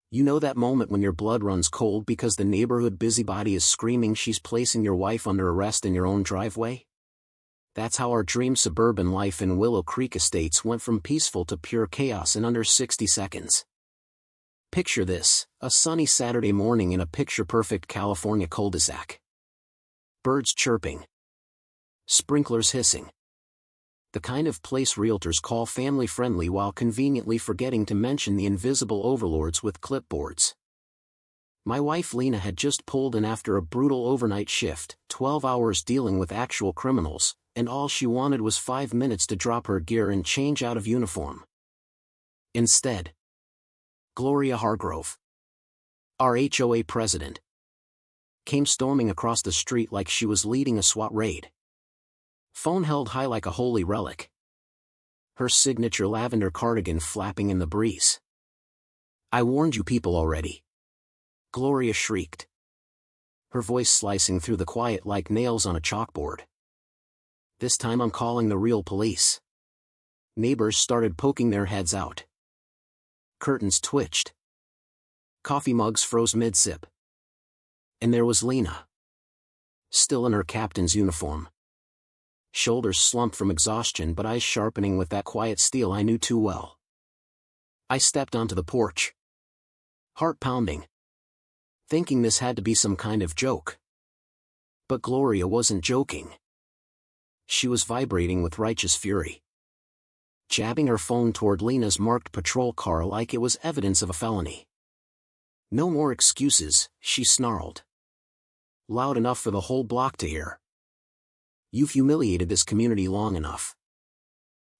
You know that moment when your blood runs cold because the neighborhood busybody is screaming she's placing your wife under arrest in your own driveway? That's how our dream suburban life in Willow Creek Estates went from peaceful to pure chaos in under 60 seconds. Picture this, a sunny Saturday morning in a picture-perfect California cul-de-sac. Birds chirping. Sprinklers hissing. The kind of place realtors call family-friendly while conveniently forgetting to mention the invisible overlords with clipboards. My wife Lena had just pulled in after a brutal overnight shift, 12 hours dealing with actual criminals, and all she wanted was 5 minutes to drop her gear and change out of uniform. Instead, Gloria Hargrove, our HOA president, came storming across the street like she was leading a SWAT raid. Phone held high like a holy relic. Her signature lavender cardigan flapping in the breeze. "I warned you people already," Gloria shrieked, her voice slicing through the quiet like nails on a chalkboard. "This time I'm calling the real police." Neighbors started poking their heads out. Curtains twitched. Coffee mugs froze mid-sip. And there was Lena, still in her captain's uniform. Shoulders slumped from exhaustion but eyes sharpening with that quiet steel I knew too well. I stepped onto the porch, heart pounding, thinking this had to be some kind of joke. But Gloria wasn't joking. She was vibrating with righteous fury, jabbing her phone toward Lena's marked patrol car like it was evidence of a felony. "No more excuses," she snarled, loud enough for the whole block to hear. "You've humiliated this community long enough.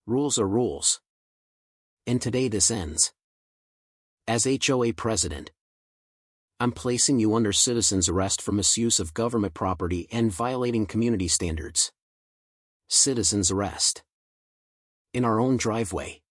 Rules are rules. And today this ends. As HOA president, I'm placing you under citizen's arrest for misuse of government property and violating community standards." Citizen's arrest. In our own driveway.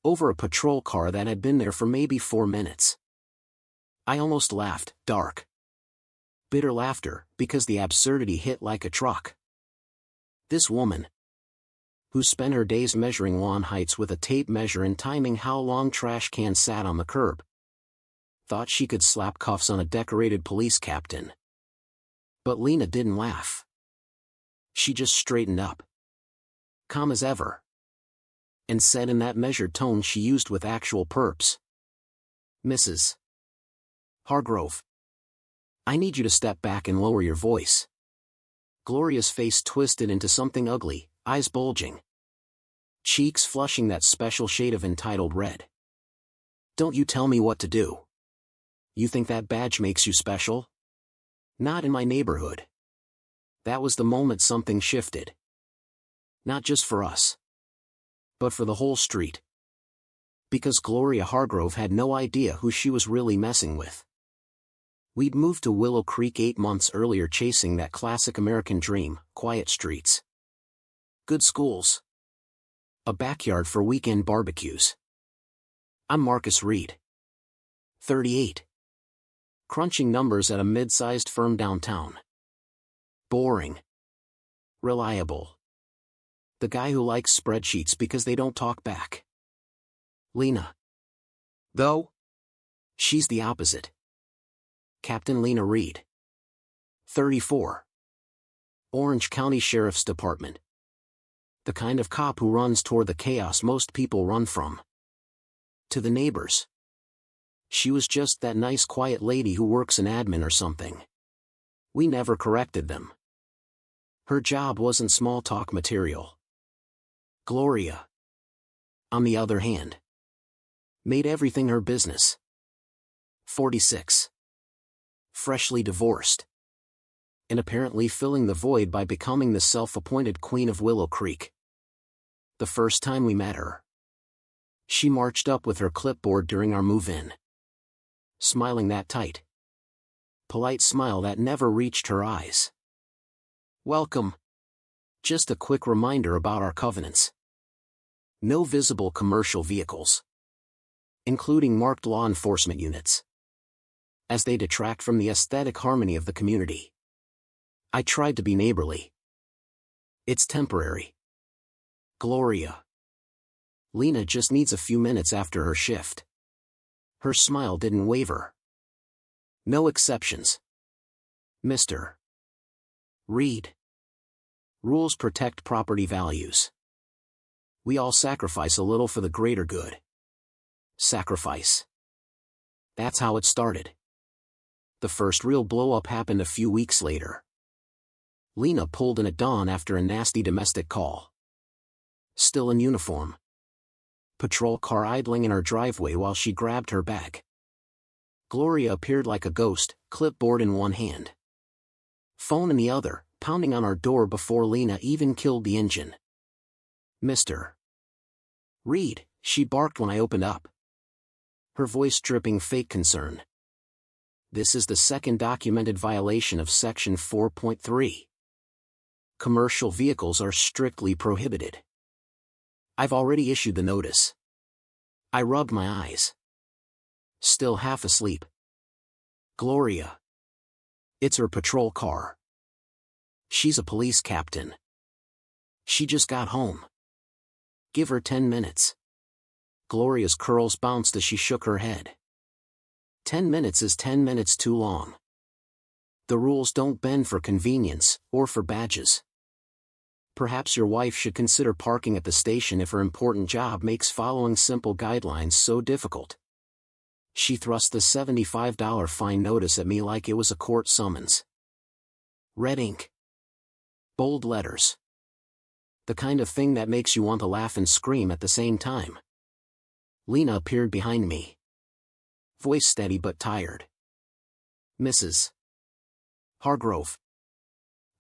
Over a patrol car that had been there for maybe 4 minutes. I almost laughed, dark, bitter laughter, because the absurdity hit like a truck. This woman, who spent her days measuring lawn heights with a tape measure and timing how long trash cans sat on the curb, thought she could slap cuffs on a decorated police captain. But Lena didn't laugh. She just straightened up, calm as ever, and said in that measured tone she used with actual perps, "Mrs. Hargrove, I need you to step back and lower your voice." Gloria's face twisted into something ugly, eyes bulging, cheeks flushing that special shade of entitled red. "Don't you tell me what to do. You think that badge makes you special? Not in my neighborhood." That was the moment something shifted. Not just for us, but for the whole street. Because Gloria Hargrove had no idea who she was really messing with. We'd moved to Willow Creek 8 months earlier chasing that classic American dream, quiet streets, good schools, a backyard for weekend barbecues. I'm Marcus Reed, 38. Crunching numbers at a mid-sized firm downtown. Boring. Reliable. The guy who likes spreadsheets because they don't talk back. Lena, though, she's the opposite. Captain Lena Reed, 34. Orange County Sheriff's Department. The kind of cop who runs toward the chaos most people run from. To the neighbors, she was just that nice quiet lady who works in admin or something. We never corrected them. Her job wasn't small talk material. Gloria, on the other hand, made everything her business. 46. Freshly divorced. And apparently filling the void by becoming the self-appointed Queen of Willow Creek. The first time we met her, she marched up with her clipboard during our move-in. Smiling that tight, polite smile that never reached her eyes. "Welcome. Just a quick reminder about our covenants. No visible commercial vehicles, including marked law enforcement units, as they detract from the aesthetic harmony of the community." I tried to be neighborly. "It's temporary. Gloria. Lena just needs a few minutes after her shift." Her smile didn't waver. No exceptions. Mr. Reed. Rules protect property values. We all sacrifice a little for the greater good. Sacrifice. That's how it started. The first real blow-up happened a few weeks later. Lena pulled in at dawn after a nasty domestic call. Still in uniform. Patrol car idling in our driveway while she grabbed her bag. Gloria appeared like a ghost, clipboard in one hand. Phone in the other, pounding on our door before Lena even killed the engine. Mr. Reed, she barked when I opened up. Her voice dripping fake concern. This is the second documented violation of Section 4.3. Commercial vehicles are strictly prohibited. I've already issued the notice. I rubbed my eyes. Still half asleep. Gloria. It's her patrol car. She's a police captain. She just got home. Give her 10 minutes. Gloria's curls bounced as she shook her head. 10 minutes is 10 minutes too long. The rules don't bend for convenience, or for badges. Perhaps your wife should consider parking at the station if her important job makes following simple guidelines so difficult. She thrust the $75 fine notice at me like it was a court summons. Red ink. Bold letters. The kind of thing that makes you want to laugh and scream at the same time. Lena appeared behind me. Voice steady but tired. Mrs. Hargrove.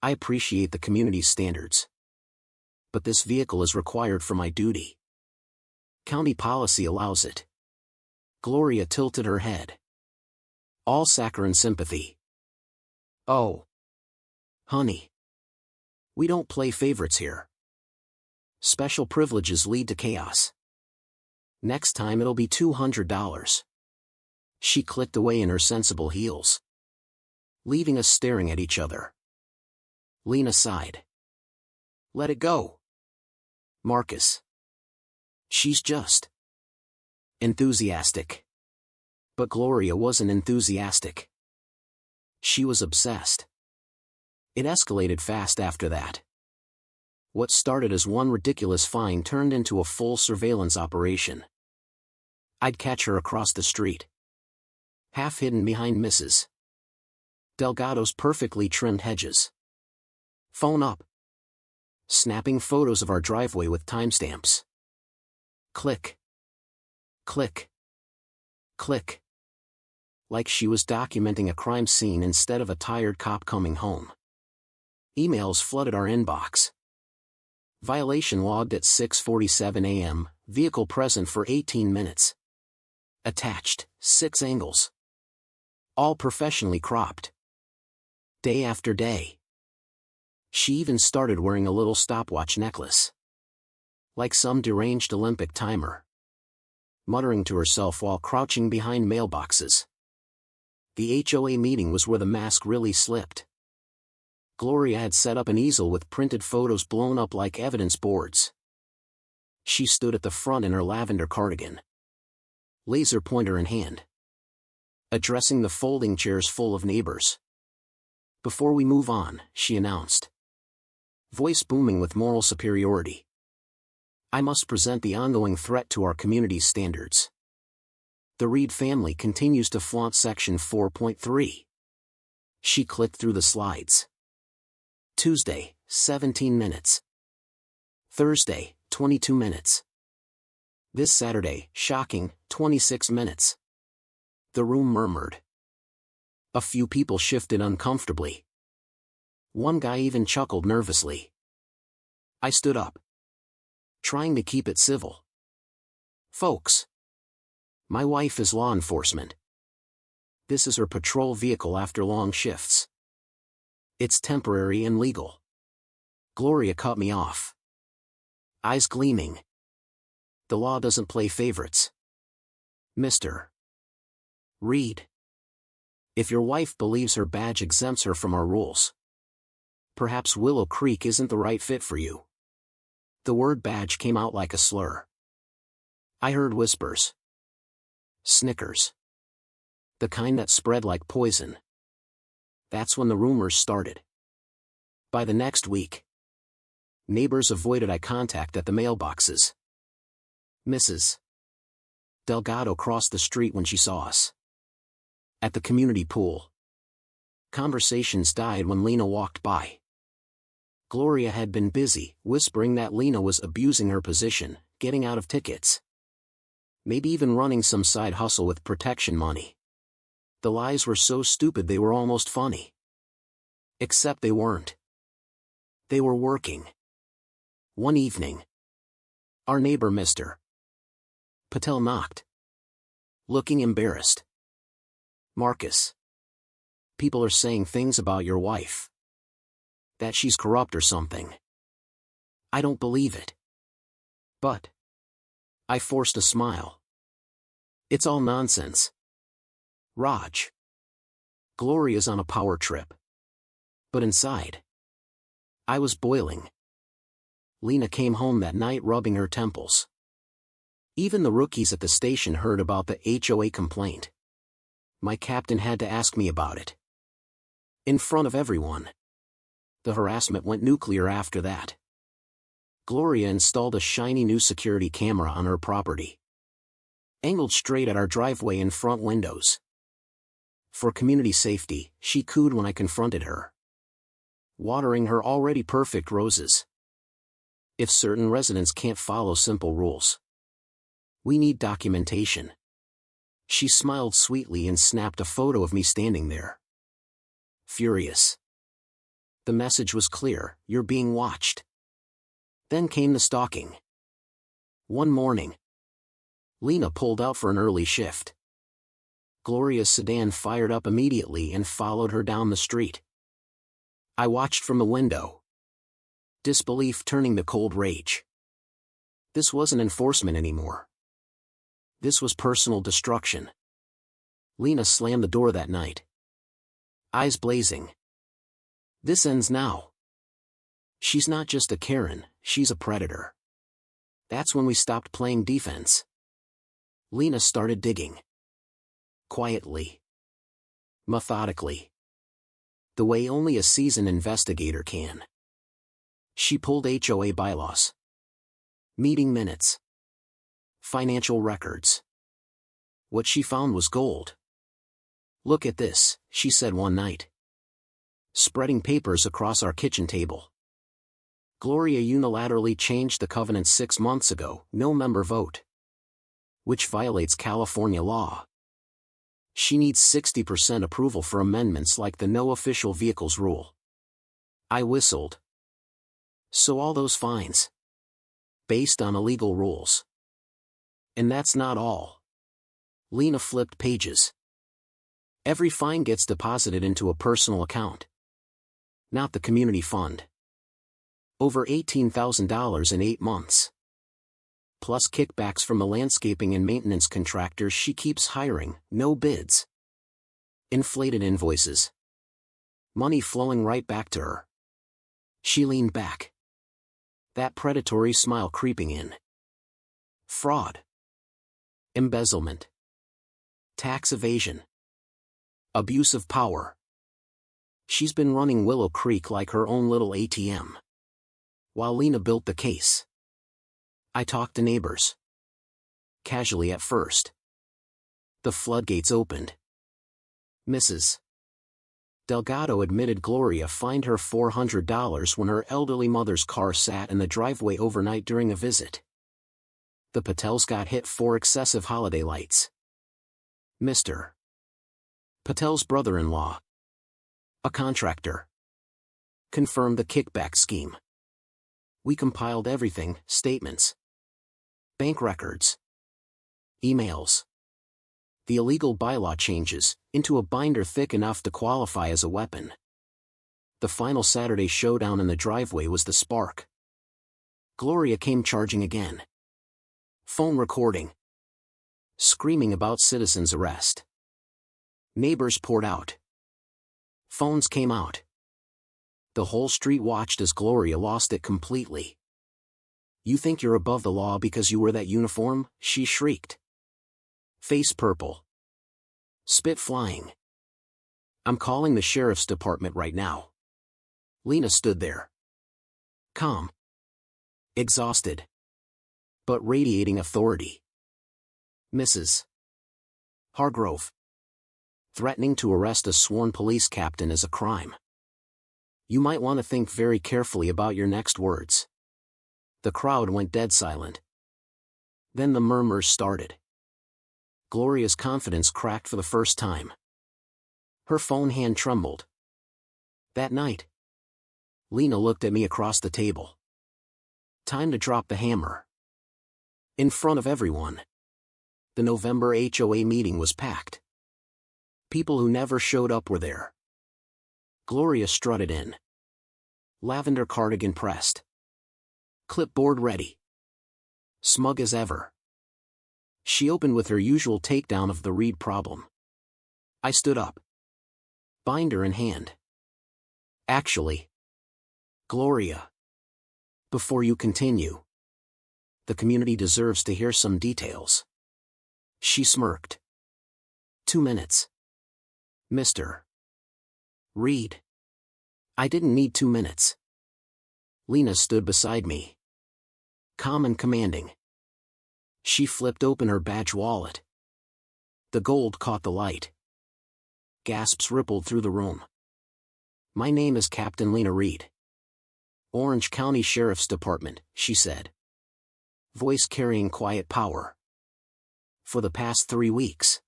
I appreciate the community's standards. But this vehicle is required for my duty. County policy allows it. Gloria tilted her head. All saccharine sympathy. Oh. Honey. We don't play favorites here. Special privileges lead to chaos. Next time it'll be $200. She clicked away in her sensible heels, leaving us staring at each other. Lena sighed. Let it go. Marcus. She's just enthusiastic. But Gloria wasn't enthusiastic. She was obsessed. It escalated fast after that. What started as one ridiculous fine turned into a full surveillance operation. I'd catch her across the street, half hidden behind Mrs. Delgado's perfectly trimmed hedges. Phone up. Snapping photos of our driveway with timestamps. Click. Click. Click. Like she was documenting a crime scene instead of a tired cop coming home. Emails flooded our inbox. Violation logged at 6:47 a.m., vehicle present for 18 minutes. Attached, 6 angles. All professionally cropped. Day after day. She even started wearing a little stopwatch necklace. Like some deranged Olympic timer. Muttering to herself while crouching behind mailboxes. The HOA meeting was where the mask really slipped. Gloria had set up an easel with printed photos blown up like evidence boards. She stood at the front in her lavender cardigan, laser pointer in hand, addressing the folding chairs full of neighbors. Before we move on, she announced, voice booming with moral superiority, I must present the ongoing threat to our community's standards. The Reed family continues to flaunt Section 4.3. She clicked through the slides. Tuesday, 17 minutes. Thursday, 22 minutes. This Saturday, shocking, 26 minutes. The room murmured. A few people shifted uncomfortably. One guy even chuckled nervously. I stood up, trying to keep it civil. Folks. My wife is law enforcement. This is her patrol vehicle after long shifts. It's temporary and legal. Gloria cut me off. Eyes gleaming. The law doesn't play favorites. Mr. Reed. If your wife believes her badge exempts her from our rules, perhaps Willow Creek isn't the right fit for you. The word badge came out like a slur. I heard whispers. Snickers. The kind that spread like poison. That's when the rumors started. By the next week, neighbors avoided eye contact at the mailboxes. Mrs. Delgado crossed the street when she saw us. At the community pool, conversations died when Lena walked by. Gloria had been busy, whispering that Lena was abusing her position, getting out of tickets. Maybe even running some side hustle with protection money. The lies were so stupid they were almost funny. Except they weren't. They were working. One evening, our neighbor Mr. Patel knocked. Looking embarrassed. "Marcus, people are saying things about your wife. That she's corrupt or something. I don't believe it." But I forced a smile. "It's all nonsense. Raj. Gloria's on a power trip." But inside, I was boiling. Lena came home that night rubbing her temples. Even the rookies at the station heard about the HOA complaint. My captain had to ask me about it. In front of everyone. The harassment went nuclear after that. Gloria installed a shiny new security camera on her property. Angled straight at our driveway and front windows. For community safety, she cooed when I confronted her. Watering her already perfect roses. If certain residents can't follow simple rules, we need documentation. She smiled sweetly and snapped a photo of me standing there. Furious. The message was clear: you're being watched. Then came the stalking. One morning, Lena pulled out for an early shift. Gloria's sedan fired up immediately and followed her down the street. I watched from the window. Disbelief turning to cold rage. This wasn't enforcement anymore. This was personal destruction. Lena slammed the door that night. Eyes blazing. This ends now. She's not just a Karen, she's a predator. That's when we stopped playing defense. Lena started digging. Quietly. Methodically. The way only a seasoned investigator can. She pulled HOA bylaws. Meeting minutes. Financial records. What she found was gold. "Look at this," she said one night. Spreading papers across our kitchen table. "Gloria unilaterally changed the covenant 6 months ago, no member vote. Which violates California law. She needs 60% approval for amendments like the no official vehicles rule." I whistled. "So all those fines? Based on illegal rules. And that's not all." Lena flipped pages. "Every fine gets deposited into a personal account. Not the community fund. Over $18,000 in 8 months. Plus kickbacks from the landscaping and maintenance contractors she keeps hiring, no bids. Inflated invoices. Money flowing right back to her." She leaned back. That predatory smile creeping in. "Fraud. Embezzlement. Tax evasion. Abuse of power. She's been running Willow Creek like her own little ATM. While Lena built the case. I talked to neighbors. Casually at first. The floodgates opened. Mrs. Delgado admitted Gloria fined her $400 when her elderly mother's car sat in the driveway overnight during a visit. The Patels got hit for excessive holiday lights. Mr. Patel's brother-in-law, a contractor, confirmed the kickback scheme. We compiled everything: statements, bank records, emails, the illegal bylaw changes, into a binder thick enough to qualify as a weapon. The final Saturday showdown in the driveway was the spark. Gloria came charging again. Phone recording. Screaming about citizens' arrest. Neighbors poured out. Phones came out. The whole street watched as Gloria lost it completely. "You think you're above the law because you wear that uniform?" she shrieked. Face purple. Spit flying. I'm calling the sheriff's department right now. Lena stood there. Calm. Exhausted. But radiating authority. Mrs. Hargrove. Threatening to arrest a sworn police captain is a crime. You might want to think very carefully about your next words. The crowd went dead silent. Then the murmurs started. Gloria's confidence cracked for the first time. Her phone hand trembled. That night. Lena looked at me across the table. Time to drop the hammer. In front of everyone. The November HOA meeting was packed. People who never showed up were there. Gloria strutted in. Lavender cardigan pressed. Clipboard ready. Smug as ever. She opened with her usual takedown of the Reed problem. I stood up. Binder in hand. Actually. Gloria. Before you continue. The community deserves to hear some details. She smirked. 2 minutes. Mr. Reed. I didn't need 2 minutes. Lena stood beside me. Calm and commanding. She flipped open her badge wallet. The gold caught the light. Gasps rippled through the room. My name is Captain Lena Reed. Orange County Sheriff's Department, she said. Voice carrying quiet power. For the past 3 weeks.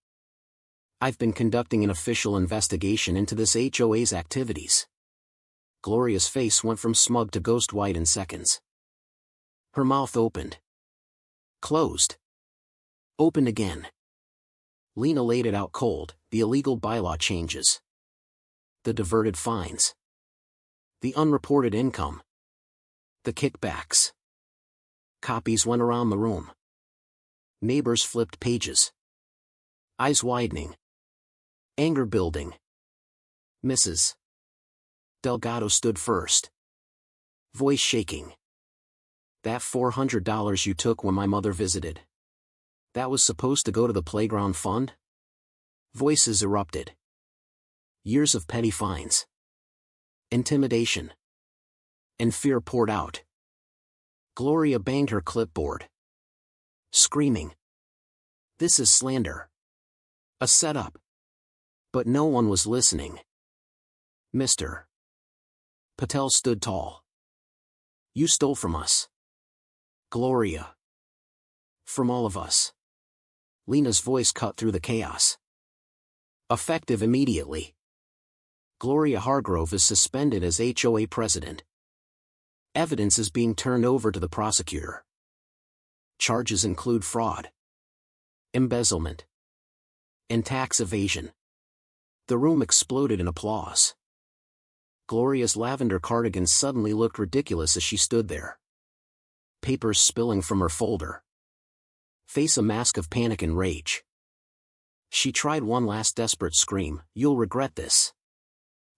I've been conducting an official investigation into this HOA's activities. Gloria's face went from smug to ghost white in seconds. Her mouth opened. Closed. Opened again. Lena laid it out cold, the illegal bylaw changes. The diverted fines. The unreported income. The kickbacks. Copies went around the room. Neighbors flipped pages. Eyes widening. Anger building. Mrs. Delgado stood first. Voice shaking. That $400 you took when my mother visited. That was supposed to go to the playground fund? Voices erupted. Years of petty fines. Intimidation. And fear poured out. Gloria banged her clipboard. Screaming. This is slander. A setup. But no one was listening. Mr. Patel stood tall. You stole from us. Gloria. From all of us. Lena's voice cut through the chaos. Effective immediately. Gloria Hargrove is suspended as HOA president. Evidence is being turned over to the prosecutor. Charges include fraud, embezzlement, and tax evasion. The room exploded in applause. Gloria's lavender cardigan suddenly looked ridiculous as she stood there. Papers spilling from her folder. Face a mask of panic and rage. She tried one last desperate scream, "You'll regret this.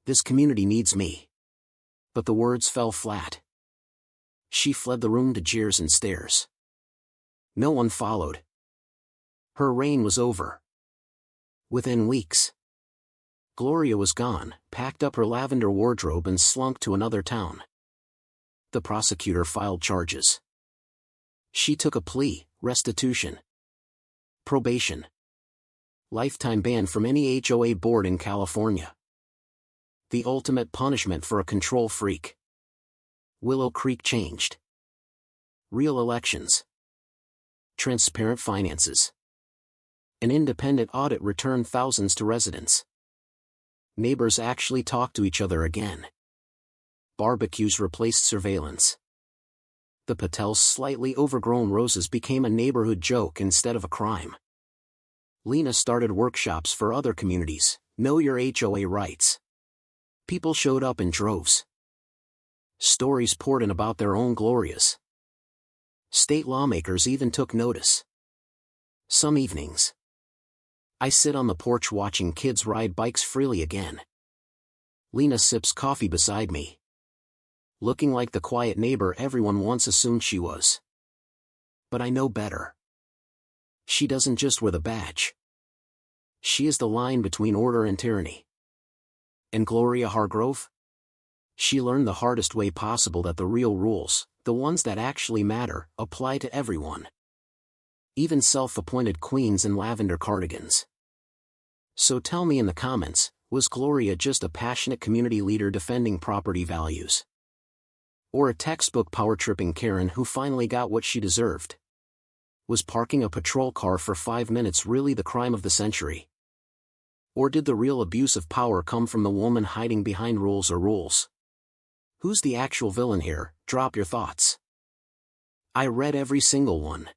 This community needs me." But the words fell flat. She fled the room to jeers and stares. No one followed. Her reign was over. Within weeks. Gloria was gone, packed up her lavender wardrobe and slunk to another town. The prosecutor filed charges. She took a plea, restitution. Probation. Lifetime ban from any HOA board in California. The ultimate punishment for a control freak. Willow Creek changed. Real elections. Transparent finances. An independent audit returned thousands to residents. Neighbors actually talked to each other again. Barbecues replaced surveillance. The Patel's slightly overgrown roses became a neighborhood joke instead of a crime. Lena started workshops for other communities, Know Your HOA Rights. People showed up in droves. Stories poured in about their own Glorias. State lawmakers even took notice. Some evenings, I sit on the porch watching kids ride bikes freely again. Lena sips coffee beside me. Looking like the quiet neighbor everyone once assumed she was. But I know better. She doesn't just wear the badge. She is the line between order and tyranny. And Gloria Hargrove? She learned the hardest way possible that the real rules, the ones that actually matter, apply to everyone. Even self-appointed queens in lavender cardigans. So tell me in the comments, was Gloria just a passionate community leader defending property values? Or a textbook power-tripping Karen who finally got what she deserved? Was parking a patrol car for 5 minutes really the crime of the century? Or did the real abuse of power come from the woman hiding behind rules or rules? Who's the actual villain here? Drop your thoughts. I read every single one.